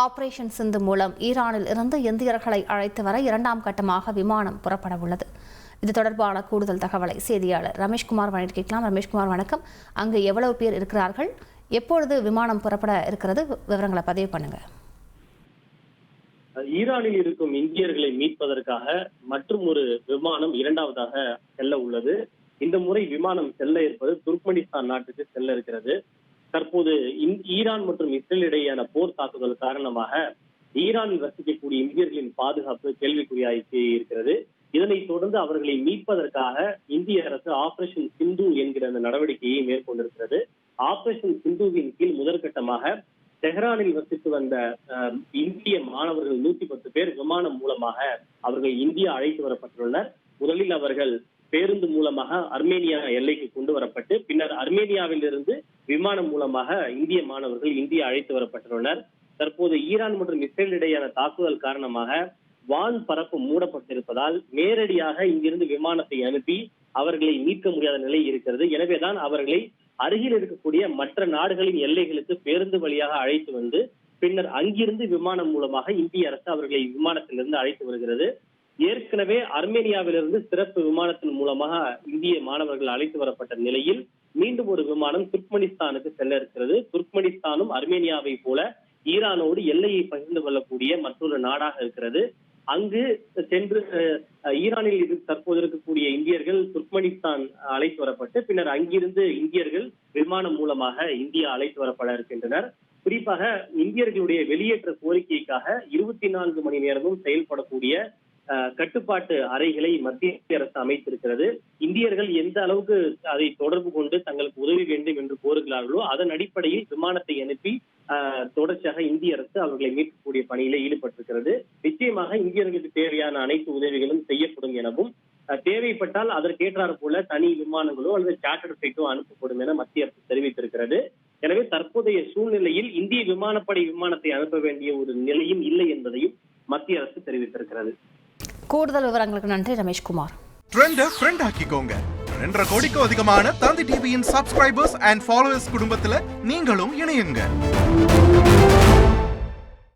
Operation சிந்து மூலம் ஈரானில் இருந்து இந்தியர்களை அழைத்து வர 2ஆம் கட்டமாக விமானம் புறப்பட உள்ளது. இது தொடர்பான கூடுதல் தகவலை செய்தியாளர் ரமேஷ்குமார் வழங்கி கேட்கலாம். ரமேஷ்குமார் வணக்கம். அங்கு எவ்வளவு பேர் இருக்கிறார்கள், எப்பொழுது விமானம் புறப்பட இருக்கிறது, விவரங்களை பதிவு பண்ணுங்க. ஈரானில் இருக்கும் இந்தியர்களை மீட்பதற்காக மற்றும் ஒரு விமானம் இரண்டாவதாக செல்ல உள்ளது. இந்த முறை விமானம் செல்ல இருப்பது துர்க்மெனிஸ்தான் நாட்டுக்கு செல்ல இருக்கிறது. தற்போது ஈரான் மற்றும் இஸ்ரேல் இடையேயான போர் தாக்குதல் காரணமாக ஈரானில் வசிக்கக்கூடிய இந்தியர்களின் பாதுகாப்பு கேள்விக்குறியாகி இருக்கிறது. இதனைத் தொடர்ந்து அவர்களை மீட்பதற்காக இந்திய அரசு ஆபரேஷன் சிந்து என்கிற அந்த நடவடிக்கையை மேற்கொண்டிருக்கிறது. ஆபரேஷன் சிந்துவின் கீழ் முதற்கட்டமாக தெஹ்ரானில் வசித்து வந்த இந்திய மாணவர்கள் 110 பேர் விமானம் மூலமாக அவர்கள் இந்தியா அழைத்து வரப்பட்டுள்ளனர். முதலில் அவர்கள் பேருந்து மூலமாக அர்மேனியா எல்லைக்கு கொண்டு வரப்பட்டு பின்னர் அர்மேனியாவில் இருந்து விமானம் மூலமாக இந்திய மாணவர்கள் இந்தியா அழைத்து வரப்பட்டுள்ளனர். தற்போது ஈரான் மற்றும் இஸ்ரேல் இடையேயான தாக்குதல் காரணமாக வான் பரப்பு மூடப்பட்டிருப்பதால் நேரடியாக இங்கிருந்து விமானத்தை அனுப்பி அவர்களை மீட்க முடியாத நிலை இருக்கிறது. எனவேதான் அவர்களை அருகில் இருக்கக்கூடிய மற்ற நாடுகளின் எல்லைகளுக்கு பேருந்து வழியாக அழைத்து வந்து பின்னர் அங்கிருந்து விமானம் மூலமாக இந்திய அரசு அவர்களை விமானத்திலிருந்து அழைத்து வருகிறது. ஏற்கனவே அர்மேனியாவிலிருந்து சிறப்பு விமானத்தின் மூலமாக இந்திய மாணவர்கள் அழைத்து வரப்பட்ட நிலையில் மீண்டும் ஒரு விமானம் துர்க்மெனிஸ்தானுக்கு செல்ல இருக்கிறது. துர்க்மெனிஸ்தானும் அர்மேனியாவை போல ஈரானோடு எல்லையை பகிர்ந்து கொள்ளக்கூடிய மற்றொரு நாடாக இருக்கிறது. அங்கு சென்று ஈரானில் தற்போது இருக்கக்கூடிய இந்தியர்கள் துர்க்மெனிஸ்தான் அழைத்து வரப்பட்டு பின்னர் அங்கிருந்து இந்தியர்கள் விமானம் மூலமாக இந்தியா அழைத்து வரப்பட இருக்கின்றனர். குறிப்பாக இந்தியர்களுடைய வெளியேற்ற கோரிக்கைக்காக 24 மணி நேரமும் செயல்படக்கூடிய கட்டுப்பாட்டு அறைகளை மத்திய அரசு அமைத்திருக்கிறது. இந்தியர்கள் எந்த அளவுக்கு அதை தொடர்பு கொண்டு தங்களுக்கு உதவி வேண்டும் என்று கோருகிறார்களோ அதன் அடிப்படையில் விமானத்தை அனுப்பி தொடர்ச்சியாக இந்திய அரசு அவர்களை மீட்கக்கூடிய பணியில ஈடுபட்டிருக்கிறது. நிச்சயமாக இந்தியர்களுக்கு தேவையான அனைத்து உதவிகளும் செய்யப்படும் எனவும் தேவைப்பட்டால் அதற்கேற்றாறு போல தனி விமானங்களோ அல்லது சார்ட்டர் ஃபிளைட்டோ அனுப்பப்படும் என மத்திய அரசு தெரிவித்திருக்கிறது. எனவே தற்போதைய சூழ்நிலையில் இந்திய விமானப்படை விமானத்தை அனுப்ப வேண்டிய ஒரு நிலையும் இல்லை என்பதையும் மத்திய அரசு தெரிவித்திருக்கிறது. கூடுதல் விவரங்களுக்கு நன்றி ரமேஷ்குமார். ட்ரெண்டை ஃப்ரெண்ட் ஆக்கிக்கோங்க. 2.5 கோடிக்கும் அதிகமான தந்தி டிவியின் சப்ஸ்கிரைபர்ஸ் அண்ட் ஃபாலோவர்ஸ் குடும்பத்துல நீங்களும் இணையுங்க.